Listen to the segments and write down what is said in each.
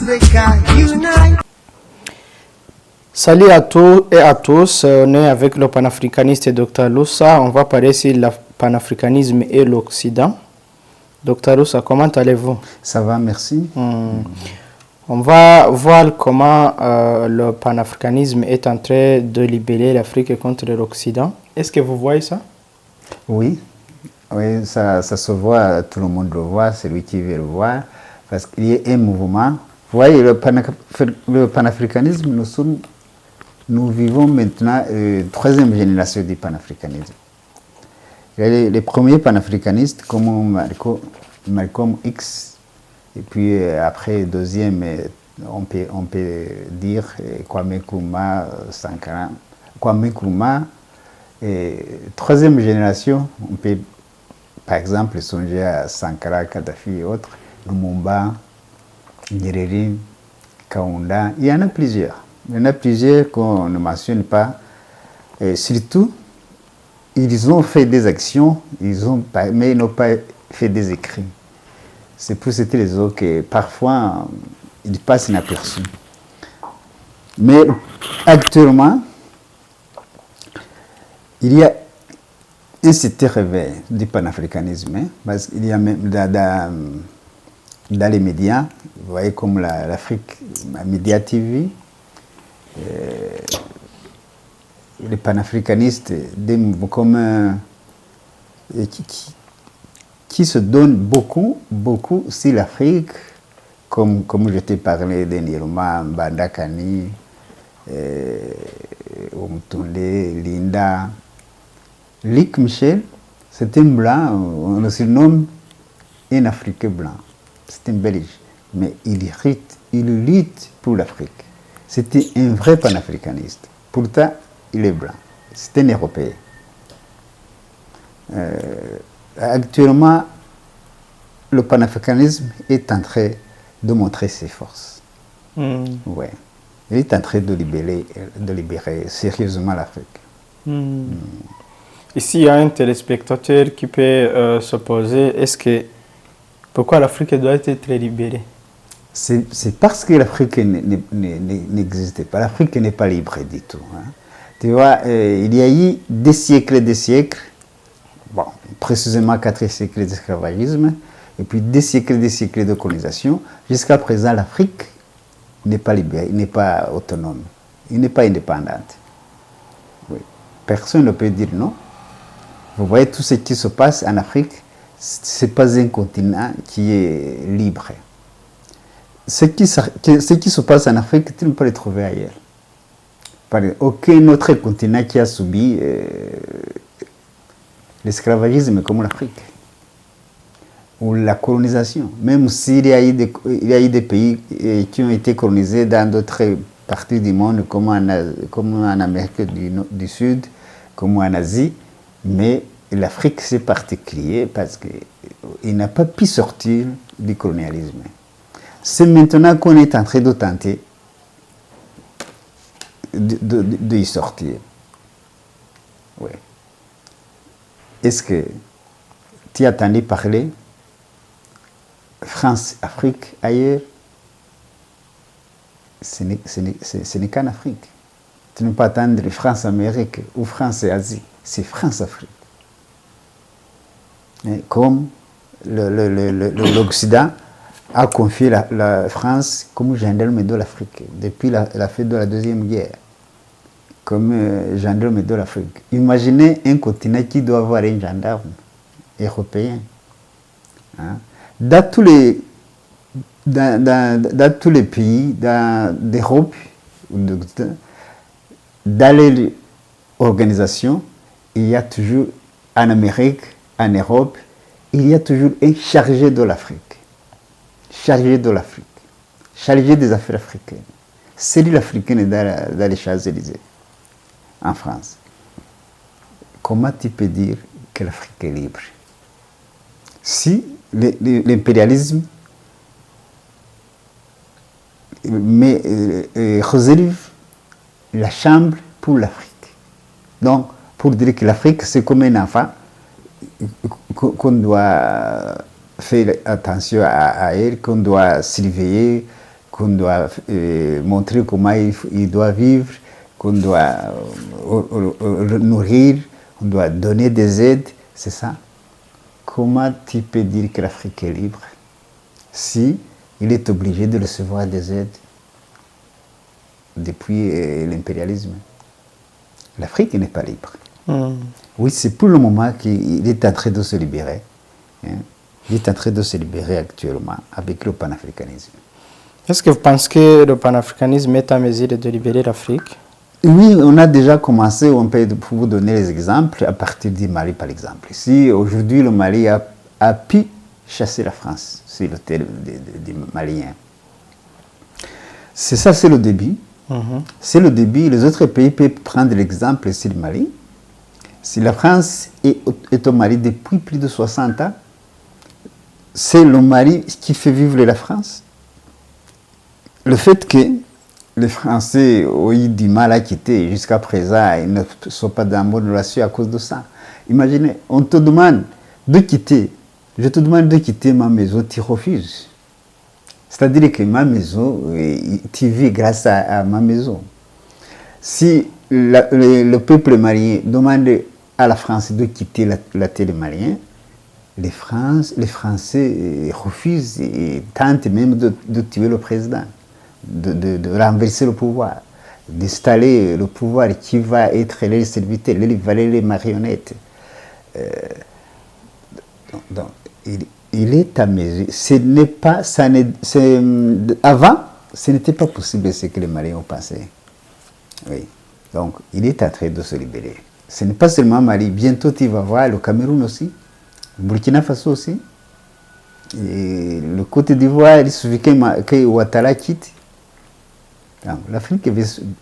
Africa unite. Salut à tous et à tous, on est avec le panafricaniste Dr Loussa. On va parler sur le panafricanisme et l'Occident. Dr Loussa, comment allez-vous? Ça va, merci. On va voir comment le panafricanisme est en train de libérer l'Afrique contre l'Occident. Est-ce que vous voyez ça? Oui, oui, ça se voit, tout le monde le voit, celui qui veut le voir, parce qu'il y a un mouvement. Vous voyez, le panafricanisme, nous vivons maintenant la troisième génération du panafricanisme. Les premiers panafricanistes, comme Malcolm X, et puis après, deuxième, on peut dire Kwame Nkrumah, Sankara. Kwame Nkrumah, et troisième génération, on peut par exemple songer à Sankara, Kadhafi et autres, Lumumba, Nyerere, Kaunda. Il y en a plusieurs. Il y en a plusieurs qu'on ne mentionne pas. Et surtout, ils ont fait des actions, mais ils n'ont pas fait des écrits. C'est pour cette raison que parfois, ils passent inaperçus. Mais actuellement, il y a un certain réveil du panafricanisme, hein, parce qu'il y a même dans les médias, vous voyez comme l'Afrique, Média TV, les panafricanistes qui se donnent beaucoup sur l'Afrique, comme je t'ai parlé de Niruma, Mbandakani, Omtunde, Linda. Luc Michel, c'est un blanc, on le surnomme un Africain blanc. C'est un Belge, mais il lutte pour l'Afrique. C'était un vrai panafricaniste. Pourtant, il est blanc. C'est un Européen. Actuellement, le panafricanisme est en train de montrer ses forces. Ouais. Il est en train de libérer sérieusement l'Afrique. Ici, il y a un téléspectateur qui peut se poser, pourquoi l'Afrique doit être libérée? C'est parce que l'Afrique n'existe pas. L'Afrique n'est pas libre du tout. Hein. Tu vois, il y a eu des siècles, bon, précisément 4 siècles d'esclavagisme, et puis des siècles de colonisation. Jusqu'à présent, l'Afrique n'est pas libérée, n'est pas autonome, il n'est pas indépendante. Oui. Personne ne peut dire non. Vous voyez, tout ce qui se passe en Afrique, ce n'est pas un continent qui est libre. Ce qui se passe en Afrique, tu ne peux le trouver ailleurs. Aucun autre continent qui a subi l'esclavagisme comme l'Afrique, ou la colonisation. Même s'il y a eu des pays qui ont été colonisés dans d'autres parties du monde, comme en Amérique du Sud, comme en Asie, mais l'Afrique c'est particulier parce qu'il n'a pas pu sortir du colonialisme. C'est maintenant qu'on est en train de tenter de y sortir. Oui. Est-ce que tu as entendu parler France, Afrique, ailleurs? Ce n'est qu'en Afrique. Tu ne peux pas attendre France, Amérique ou France et Asie. C'est France, Afrique. Et comme l'Occident a confié la France comme gendarme de l'Afrique depuis la fin de la Deuxième Guerre, comme gendarme de l'Afrique. Imaginez un continent qui doit avoir un gendarme européen. Hein? Dans tous les pays d'Europe, dans les organisations, il y a toujours, en Amérique, en Europe, il y a toujours un chargé de l'Afrique. Chargé de l'Afrique. Chargé des affaires africaines. C'est lui l'Africain dans les Champs-Élysées, en France. Comment tu peux dire que l'Afrique est libre? Si l'impérialisme réserve la chambre pour l'Afrique. Donc, pour dire que l'Afrique, c'est comme un enfant qu'on doit faire attention à elle, qu'on doit surveiller, qu'on doit montrer comment il doit vivre, qu'on doit le nourrir, on doit donner des aides, c'est ça. Comment tu peux dire que l'Afrique est libre si il est obligé de recevoir des aides depuis l'impérialisme? L'Afrique n'est pas libre. Oui, c'est pour le moment qu'il est en train de se libérer. Hein. Il est en train de se libérer actuellement avec le panafricanisme. Est-ce que vous pensez que le panafricanisme est en mesure de libérer l'Afrique? Oui, on a déjà commencé, on peut vous donner les exemples à partir du Mali par exemple. Si aujourd'hui le Mali a pu chasser la France sur le terrain des Maliens, c'est ça, c'est le début. C'est le début. Les autres pays peuvent prendre l'exemple sur le Mali. Si la France est au Mali depuis plus de 60 ans, c'est le Mali qui fait vivre la France. Le fait que les Français ont eu du mal à quitter jusqu'à présent, ils ne sont pas dans bonne relation à cause de ça. Imaginez, on te demande de quitter, je te demande de quitter ma maison, tu refuses. C'est-à-dire que ma maison, tu vis grâce à ma maison. Si le peuple malien demande à la France de quitter la terre malienne, les Français refusent et tentent même de tuer le président, de renverser le pouvoir, d'installer le pouvoir qui va être les serviteurs, les valets, les marionnettes. Donc, il est à mesure. Avant, ce n'était pas possible ce que les Maliens ont pensé. Oui. Donc, il est en train de se libérer. Ce n'est pas seulement Mali. Bientôt, tu vas voir le Cameroun aussi, Burkina Faso aussi. Et le Côte d'Ivoire, il suffit que Ouattara quitte. L'Afrique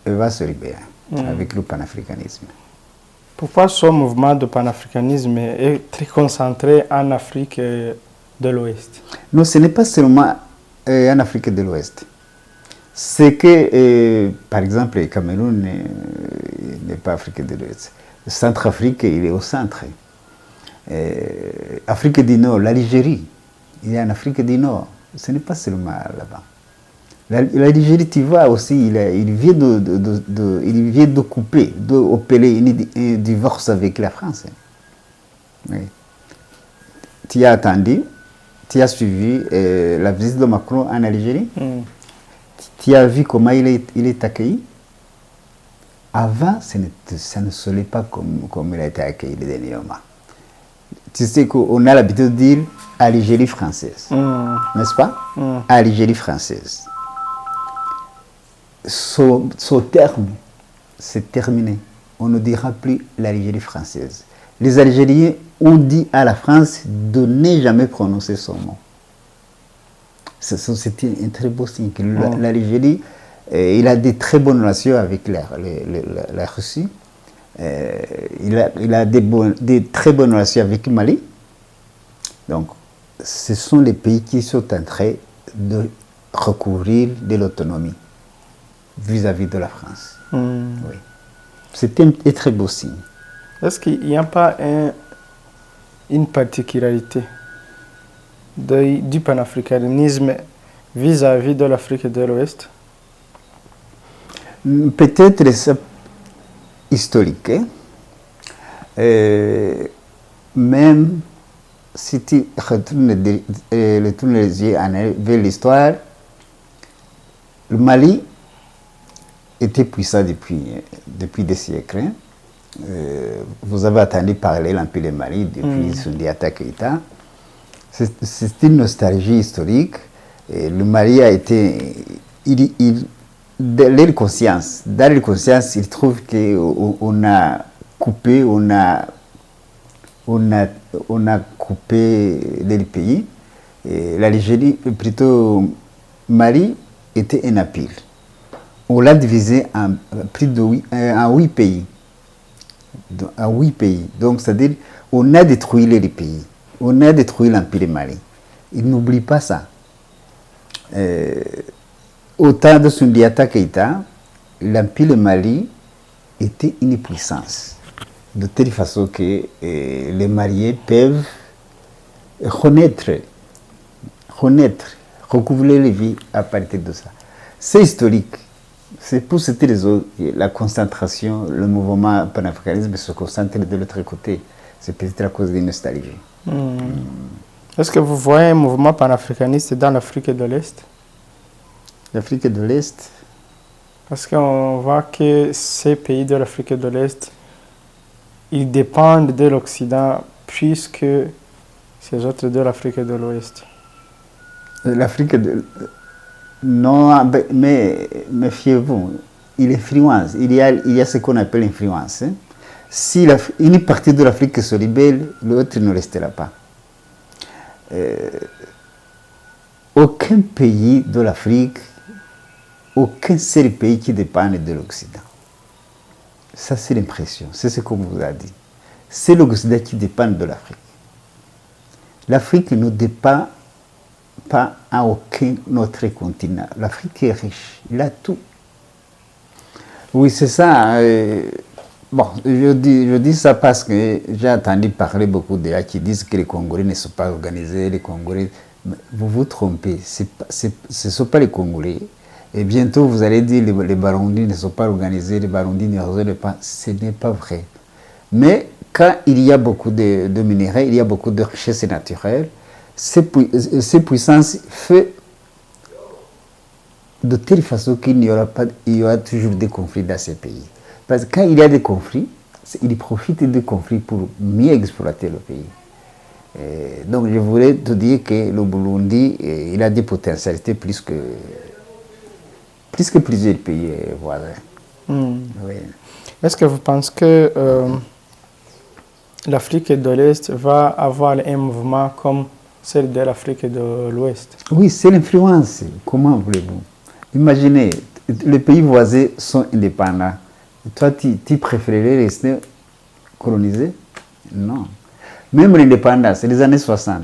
va se libérer avec le panafricanisme. Pourquoi ce mouvement de panafricanisme est très concentré en Afrique de l'Ouest? Non, ce n'est pas seulement en Afrique de l'Ouest. C'est que, par exemple, le Cameroun n'est pas Afrique de l'Ouest. Le Centrafrique, il est au centre. Afrique du Nord, l'Algérie, il est en Afrique du Nord. Ce n'est pas seulement là-bas. L'Algérie, tu vois aussi, il vient de couper, d'opérer un divorce avec la France. Oui. Tu as attendu, tu as suivi la visite de Macron en Algérie. Tu as vu comment il est accueilli. Avant, ça ne se l'est pas comme il a été accueilli les derniers moments. Tu sais qu'on a l'habitude de dire Algérie française, n'est-ce pas? Algérie française. Son terme, c'est terminé. On ne dira plus l'Algérie française. Les Algériens ont dit à la France de ne jamais prononcer son nom. C'était un très beau signe. L'Algérie, il a de très bonnes relations avec la Russie. Il a de très bonnes relations avec le Mali. Donc, ce sont les pays qui sont en train de recouvrir de l'autonomie vis-à-vis de la France. Oui. C'est un très beau signe. Est-ce qu'il n'y a pas une particularité du panafricanisme vis-à-vis de l'Afrique de l'Ouest? Peut-être c'est historique. Même si tu retournes les yeux vers l'histoire, le Mali était puissant depuis des siècles. Vous avez entendu parler de l'Empire du Mali depuis Sundiata Keïta. C'est une nostalgie historique. Et le Mali a été... dans leur conscience, ils trouvent qu'on a coupé, on a coupé les pays. L'Algérie, plutôt Mali, était un empire. On l'a divisé en en 8 pays. En 8 pays. Donc, c'est-à-dire, on a détruit les pays. On a détruit l'Empire du Mali. Ils n'oublient pas ça. Au temps de Sundiata Keïta, l'Empire du Mali était une puissance. De telle façon que les Maliens peuvent renaître, recouvrer les vies à partir de ça. C'est historique. C'est pour cette raison que la concentration, le mouvement panafricanisme se concentre de l'autre côté. C'est peut-être à cause d'une nostalgie. Est-ce que vous voyez un mouvement panafricaniste dans l'Afrique de l'Est? L'Afrique de l'Est, Parce qu'on voit que ces pays de l'Afrique de l'Est, ils dépendent de l'Occident plus que ces autres de l'Afrique de l'Ouest. l'Afrique de... Non, mais méfiez-vous, il influence. Il y a ce qu'on appelle influence. Hein. Si une partie de l'Afrique se libère, l'autre ne restera pas. Aucun pays de l'Afrique, aucun seul pays qui dépend de l'Occident. Ça, c'est l'impression, c'est ce qu'on vous a dit. C'est l'Occident qui dépend de l'Afrique. L'Afrique ne dépend pas à aucun autre continent. L'Afrique est riche, il a tout. Oui, c'est ça. Bon, je dis ça parce que j'ai entendu parler beaucoup de gens qui disent que les Congolais ne sont pas organisés, les Congolais... Vous vous trompez, ce ne sont pas les Congolais. Et bientôt, vous allez dire que les Barondis ne sont pas organisés, les Barondis ne raisonnent pas. Ce n'est pas vrai. Mais quand il y a beaucoup de minéraux, il y a beaucoup de richesses naturelles, ces puissances font de telle façon qu'il y aura toujours des conflits dans ces pays. Parce que quand il y a des conflits, ils profitent des conflits pour mieux exploiter le pays. Donc je voulais te dire que le Burundi, il a des potentialités plus que plusieurs pays voisins. Oui. Est-ce que vous pensez que l'Afrique de l'Est va avoir un mouvement comme celle de l'Afrique de l'Ouest? Oui, c'est l'influence. Comment voulez-vous? Imaginez, les pays voisins sont indépendants. Toi, tu préférerais rester colonisé? Non. Même l'indépendance, c'est les années 60.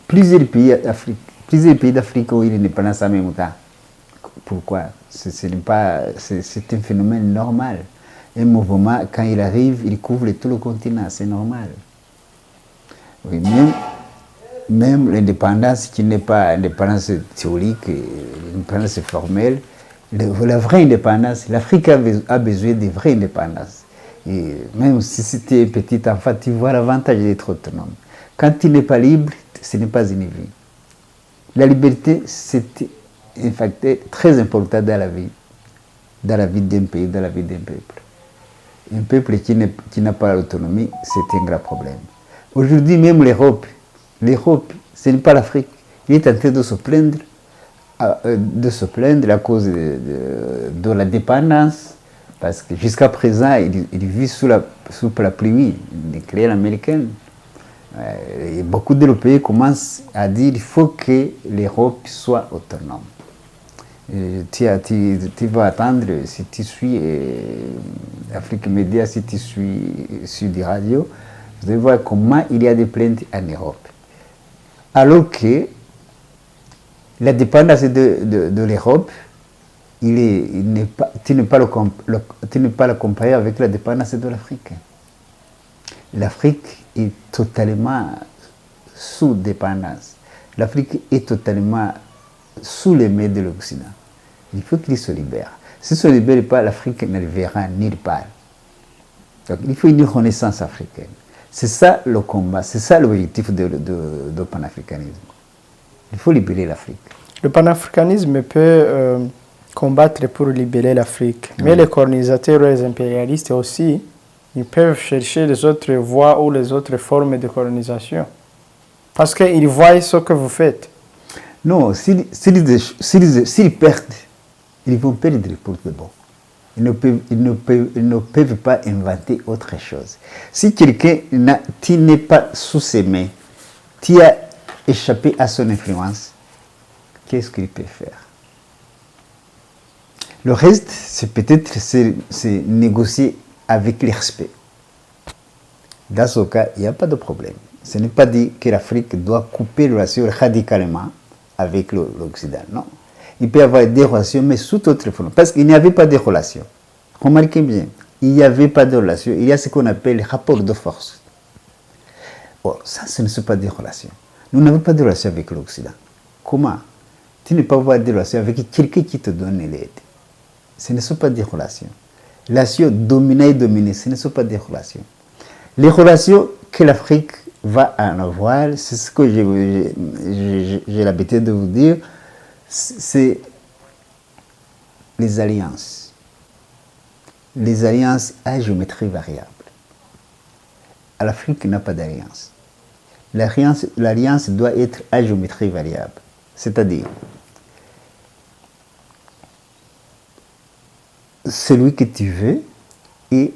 Plusieurs pays d'Afrique ont eu l'indépendance en même temps. Pourquoi? C'est un phénomène normal. Un mouvement, quand il arrive, il couvre tout le continent, c'est normal. Oui, même l'indépendance qui n'est pas l'indépendance théorique, l'indépendance formelle, la vraie indépendance, l'Afrique a besoin de vraie indépendance. Et même si c'était un petit enfant, tu vois l'avantage d'être autonome. Quand tu n'es pas libre, ce n'est pas une vie. La liberté, c'est un facteur très important dans la vie d'un pays, dans la vie d'un peuple. Un peuple qui n'a pas l'autonomie, c'est un grave problème. Aujourd'hui, même l'Europe, ce n'est pas l'Afrique. Il est en train de se plaindre à cause de la dépendance, parce que jusqu'à présent, il vit sous la pluie nucléaire américaine. Et beaucoup d'Européens commencent à dire qu'il faut que l'Europe soit autonome. Tu vas attendre, si tu suis Afrique Média, si tu suis Sud Radio, vous allez voir comment il y a des plaintes en Europe. Alors que la dépendance de l'Europe, tu ne peux pas la comparer avec la dépendance de l'Afrique. L'Afrique est totalement sous dépendance. L'Afrique est totalement sous les mains de l'Occident. Il faut qu'il se libère. S'il ne se libère pas, l'Afrique n'arrivera nulle part. Donc il faut une renaissance africaine. C'est ça le combat, c'est ça l'objectif du panafricanisme. Il faut libérer l'Afrique. Le panafricanisme peut combattre pour libérer l'Afrique. Mais les colonisateurs et les impérialistes aussi, ils peuvent chercher les autres voies ou les autres formes de colonisation. Parce qu'ils voient ce que vous faites. Non, s'ils perdent, ils vont perdre pour de bon. Ils ne peuvent pas inventer autre chose. Si quelqu'un n'est pas sous ses mains, tu as échappé à son influence, qu'est-ce qu'il peut faire? Le reste, c'est peut-être négocier avec le respect. Dans ce cas, il n'y a pas de problème. Ce n'est pas dit que l'Afrique doit couper les relations radicalement avec l'Occident, non. Il peut y avoir des relations, mais sous autre forme. Parce qu'il n'y avait pas de relations. Remarquez bien, il n'y avait pas de relations. Il y a ce qu'on appelle les rapports de force. Bon, ça, ce ne sont pas des relations. Nous n'avons pas de relations avec l'Occident. Comment? Tu ne peux pas avoir des relations avec quelqu'un qui te donne l'aide. Ce ne sont pas des relations. Relations dominée et dominée, ce ne sont pas des relations. Les relations que l'Afrique va en avoir, c'est ce que j'ai l'habitude de vous dire, c'est les alliances. Les alliances à géométrie variable. L'Afrique n'a pas d'alliance. L'alliance doit être à géométrie variable. C'est-à-dire, celui que tu veux et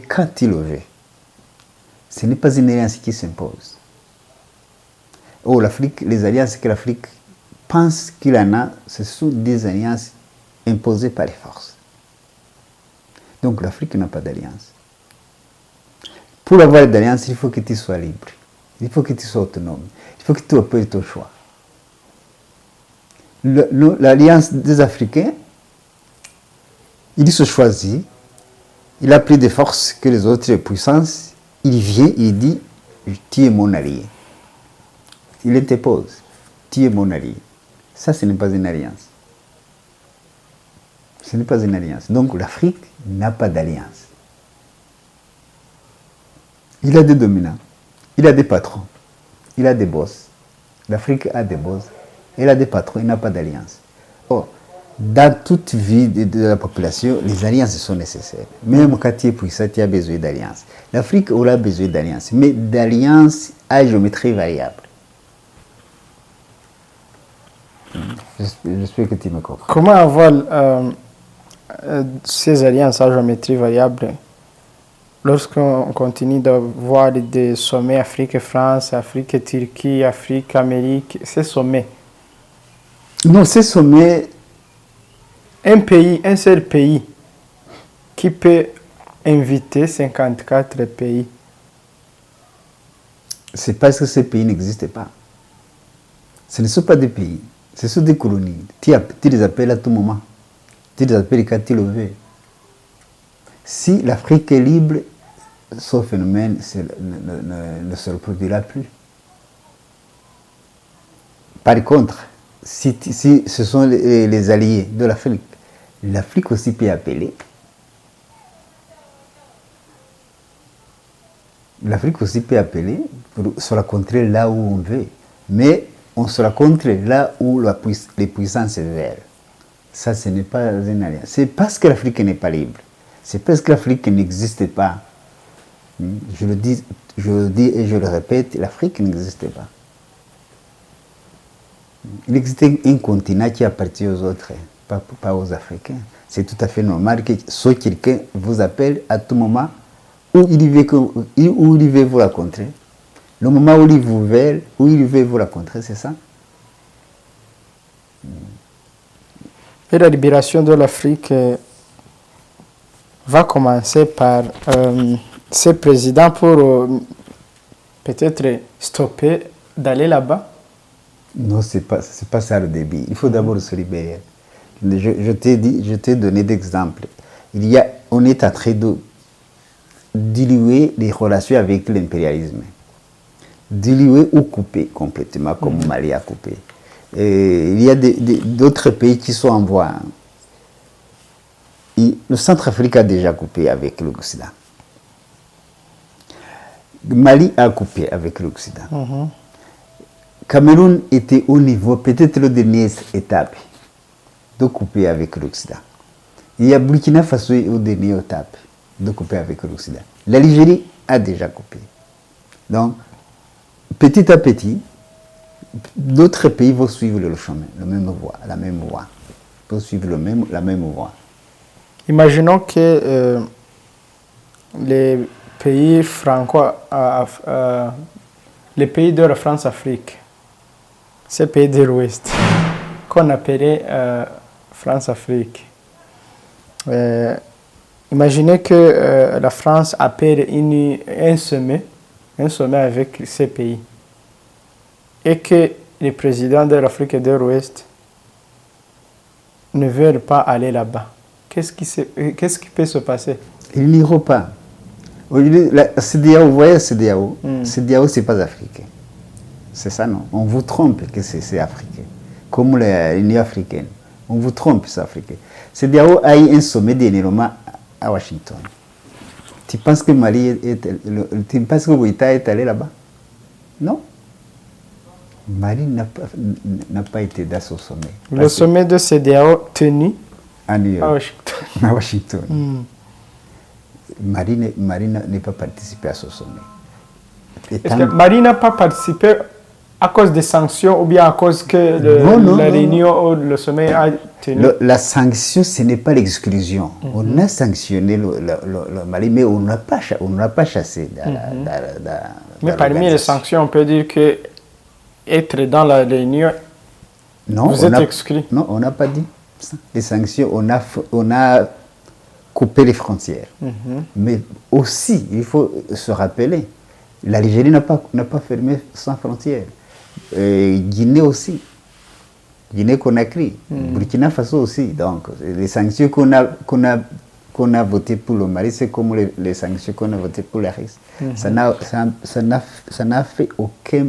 quand tu le veux. Ce n'est pas une alliance qui s'impose. L'Afrique, les alliances que l'Afrique pense qu'il en a, ce sont des alliances imposées par les forces. Donc l'Afrique n'a pas d'alliance. Pour avoir d'alliance, il faut que tu sois libre. Il faut que tu sois autonome. Il faut que tu opères ton choix. L'alliance des Africains, il se choisit, il a plus de force que les autres puissances, il vient, il dit, tu es mon allié. Il interpose, tu es mon allié. Ça, ce n'est pas une alliance. Ce n'est pas une alliance. Donc l'Afrique n'a pas d'alliance. Il a des dominants, il a des patrons, il a des boss. L'Afrique a des boss, elle a des patrons, il n'a pas d'alliance. Dans toute vie de la population, les alliances sont nécessaires. Même quand tu es puissant, tu as besoin d'alliances. L'Afrique aura besoin d'alliances, mais d'alliances à géométrie variable. J'espère que tu me comprends. Comment avoir ces alliances à géométrie variable lorsqu'on continue de voir des sommets Afrique-France, Afrique-Turquie, Afrique-Amérique, ces sommets? Non, ces sommets... Un seul pays qui peut inviter 54 pays. C'est parce que ces pays n'existent pas. Ce ne sont pas des pays, ce sont des colonies. Tu les appelles à tout moment. Tu les appelles quand tu le veux. Si l'Afrique est libre, ce phénomène ne se reproduira plus. Par contre, si ce sont les alliés de l'Afrique, l'Afrique aussi peut appeler. L'Afrique aussi peut appeler pour se rencontrer là où on veut. Mais on se rencontre là où les puissances veulent. Ça, ce n'est pas une alliance. C'est parce que l'Afrique n'est pas libre. C'est parce que l'Afrique n'existe pas. Je le dis et je le répète, l'Afrique n'existe pas. Il existe un continent qui appartient aux autres, pas aux Africains. C'est tout à fait normal que soit quelqu'un vous appelle à tout moment où il veut vous rencontrer. Le moment où il veut vous rencontrer, c'est ça. Et la libération de l'Afrique va commencer par ces présidents pour peut-être stopper d'aller là-bas? Non, c'est pas ça le début. Il faut d'abord se libérer. Je t'ai donné d'exemples. On est en train de diluer les relations avec l'impérialisme. Diluer ou couper complètement, comme Mali a coupé. Et il y a d'autres pays qui sont en voie. Le Centrafrique a déjà coupé avec l'Occident. Mali a coupé avec l'Occident. Cameroun était au niveau, peut-être la dernière étape, de couper avec l'Occident. Il y a Burkina Faso au dernier étape de couper avec l'Occident. L'Algérie a déjà coupé. Donc, petit à petit, d'autres pays vont suivre le chemin, la même voie. Vont suivre la même voie. Imaginons que les pays les pays de la France-Afrique, ces pays de l'Ouest, qu'on appelait France-Afrique. Imaginez que la France appelle un sommet avec ces pays et que les présidents de l'Afrique de l'Ouest ne veulent pas aller là-bas. Qu'est-ce qui peut se passer? Ils n'iront pas. La CEDEAO, vous voyez CEDEAO, CEDEAO, ce n'est pas africain. C'est ça, non? On vous trompe que c'est africain. comme l'Union africaine. On vous trompe, ça, africain. CEDEAO a eu un sommet dernièrement à Washington. Tu penses que tu penses que Goïta est allé là-bas? Non. Mali n'a pas été dans ce sommet. Le sommet de CEDEAO tenu à New York, à Washington. À Washington. Mali n'est pas participé à ce sommet. Est-ce que Mali n'a pas participé à cause des sanctions ou bien à cause que la réunion ou le sommet a tenu? La sanction, ce n'est pas l'exclusion. On a sanctionné le Mali, mais on n'a pas chassé. Mais parmi les sanctions, on peut dire que être dans la réunion, vous êtes exclu. Non, on n'a pas dit ça. Les sanctions, on a coupé les frontières. Mais aussi, il faut se rappeler, l'Algérie n'a pas fermé sans frontières. Guinée aussi. Guinée-Conakry. Burkina Faso aussi. Donc, les sanctions qu'on a votées pour le Mali, c'est comme les sanctions qu'on a votées pour la RIS. Ça n'a fait aucun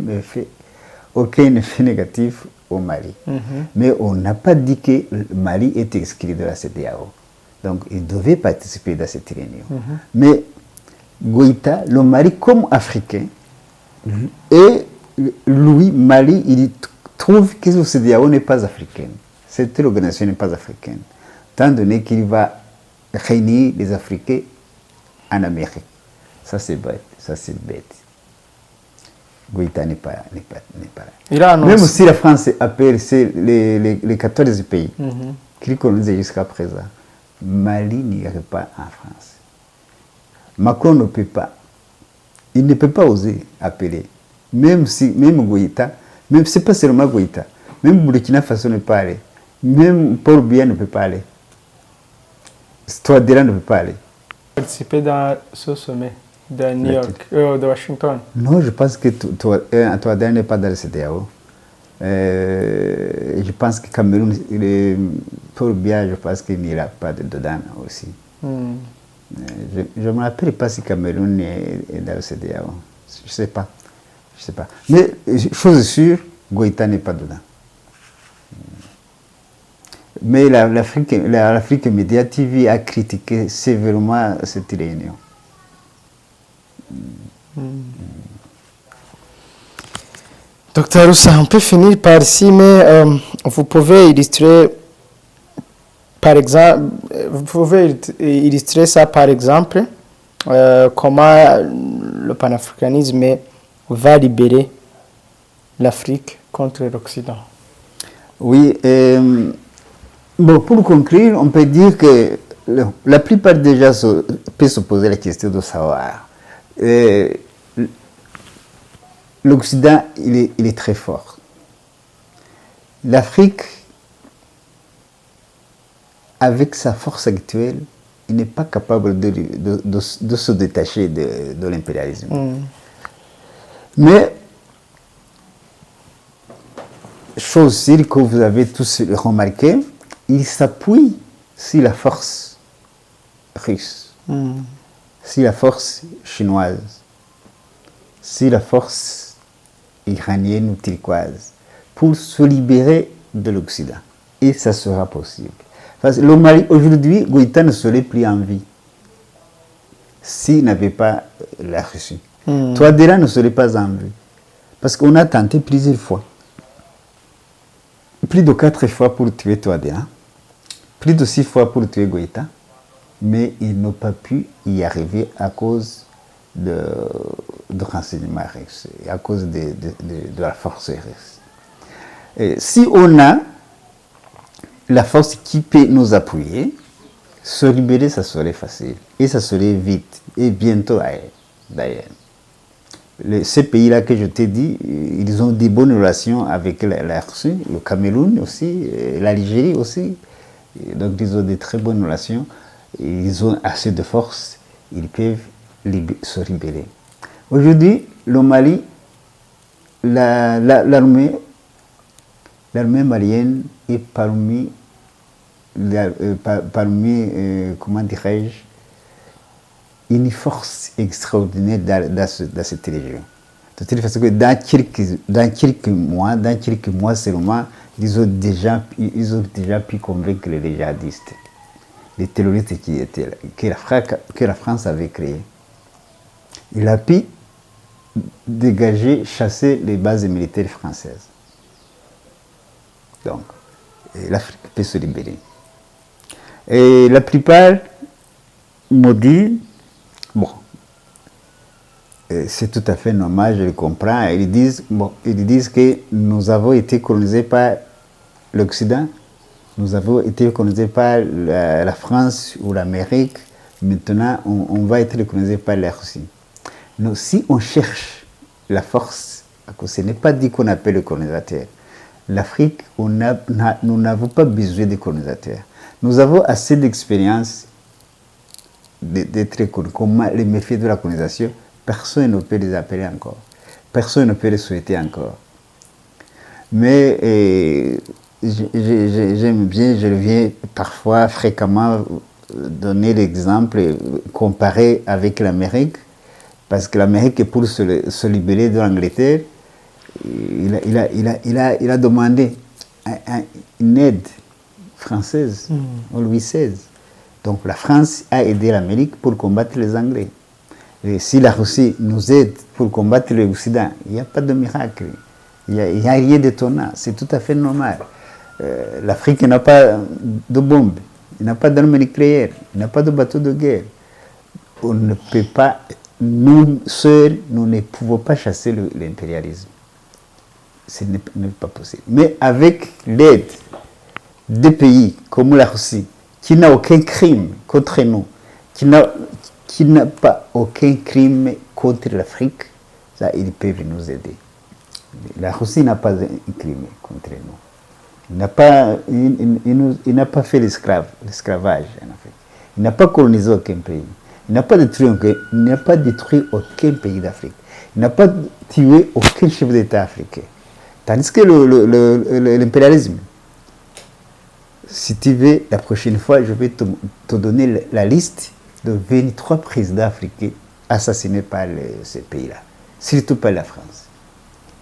effet négatif au Mali. Mais on n'a pas dit que le Mali était exclu de la CEDEAO. Donc, il devait participer dans cette réunion. Mais Goïta, le Mali comme africain, et lui, Mali, il trouve que le CEDEAO n'est pas africaine. Cette organisation n'est pas africaine. Tant donné qu'il va réunir les Africains en Amérique. Ça, c'est bête. Goïta n'est pas là. Même si la France appelle les 14 pays qui colonisent jusqu'à présent, Mali n'irait pas en France. Macron ne peut pas. Il ne peut pas oser appeler. Même Goïta, c'est pas seulement Goïta, même Burkina Faso ne peut pas aller. Même Paul Biya ne peut pas aller. Touadéra ne peut pas aller. Participer dans ce sommet de New York, de Washington. Non, je pense que Touadéra n'est pas dans le CEDEAO. Je pense que Cameroun, Paul Biya, je pense qu'il n'ira pas dedans aussi. Je ne me rappelle pas si Cameroun est dans le CEDEAO. Je ne sais pas. Mais, chose sûre, Goïta n'est pas dedans. Mais l'Afrique Média TV a critiqué sévèrement cette réunion. Docteur Roussa, on peut finir par ici, mais vous pouvez illustrer, par exemple, ça par exemple, comment le panafricanisme va libérer l'Afrique contre l'Occident. Oui, bon, pour conclure, on peut dire que la plupart des gens peuvent se poser la question de savoir. L'Occident, il est très fort. L'Afrique, avec sa force actuelle, il n'est pas capable de se détacher de l'impérialisme. Mais, chose sûre que vous avez tous remarqué, il s'appuie sur la force russe, sur la force chinoise, sur la force iranienne ou turquoise, pour se libérer de l'Occident. Et ça sera possible. Parce que le Mali, aujourd'hui, Goïta ne serait plus en vie s'il n'avait pas la Russie. Touadéra ne serait pas en vie. Parce qu'on a tenté plusieurs fois. Plus de 4 fois pour tuer Touadéra. Plus de 6 fois pour tuer Goïta. Mais ils n'ont pas pu y arriver à cause de renseignements russes, à cause de la force russe. Et si on a la force qui peut nous appuyer, se libérer, ça serait facile. Et ça serait vite. Et bientôt, d'ailleurs. Ces pays-là que je t'ai dit, ils ont des bonnes relations avec la Russie, le Cameroun aussi, l'Algérie aussi. Et donc, ils ont des très bonnes relations. Ils ont assez de force. Ils peuvent se libérer. Aujourd'hui, le Mali, l'armée malienne est parmi comment dirais-je, une force extraordinaire dans cette région. De telle façon que dans quelques mois seulement, ils ont déjà pu convaincre les djihadistes, les terroristes qui étaient là, que la France avait créé. Il a pu dégager, chasser les bases militaires françaises. Donc, l'Afrique peut se libérer. Et la plupart m'ont dit, bon, c'est tout à fait normal, je le comprends. Ils disent que nous avons été colonisés par l'Occident, nous avons été colonisés par la France ou l'Amérique, maintenant on va être colonisés par la Russie. Donc, si on cherche la force, ce n'est pas dit qu'on appelle le colonisateur. L'Afrique, nous n'avons pas besoin de colonisateurs. Nous avons assez d'expérience d'être connus. Comment les méfaits de la colonisation, personne ne peut les appeler encore. Personne ne peut les souhaiter encore. Mais j'aime bien, je viens parfois, fréquemment, donner l'exemple, comparer avec l'Amérique, parce que l'Amérique, pour se libérer de l'Angleterre, il a demandé une aide française au Louis XVI. Donc la France a aidé l'Amérique pour combattre les Anglais. Et si la Russie nous aide pour combattre l'Occident, il n'y a pas de miracle. Il n'y a rien d'étonnant. C'est tout à fait normal. L'Afrique n'a pas de bombes, il n'a pas d'armes nucléaires, il n'a pas de bateaux de guerre. On ne peut pas, nous seuls, nous ne pouvons pas chasser l'impérialisme. Ce n'est pas possible. Mais avec l'aide des pays comme la Russie, qui n'a aucun crime contre nous, qui n'a pas aucun crime contre l'Afrique, ça, ils peuvent nous aider. La Russie n'a pas un crime contre nous. Il n'a pas fait l'esclavage en Afrique. Il n'a pas colonisé aucun pays. Il n'a pas détruit aucun pays d'Afrique. Il n'a pas tué aucun chef d'État africain. Tandis que l'impérialisme, si tu veux, la prochaine fois, je vais te donner la liste de 23 présidents africains assassinés par ces pays-là. Surtout par la France.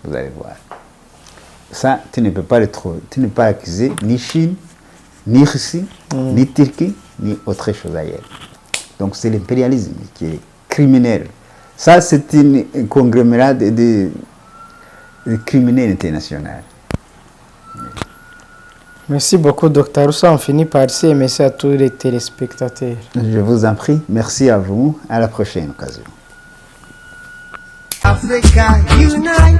Vous allez voir. Ça, tu ne peux pas le trouver. Tu ne peux pas accuser ni Chine, ni Russie, ni Turquie, ni autre chose ailleurs. Donc c'est l'impérialisme qui est criminel. Ça, c'est un conglomérat de criminels internationaux. Merci beaucoup, Dr. Roussa. On finit par ici et merci à tous les téléspectateurs. Je vous en prie. Merci à vous. À la prochaine occasion. Africa unite.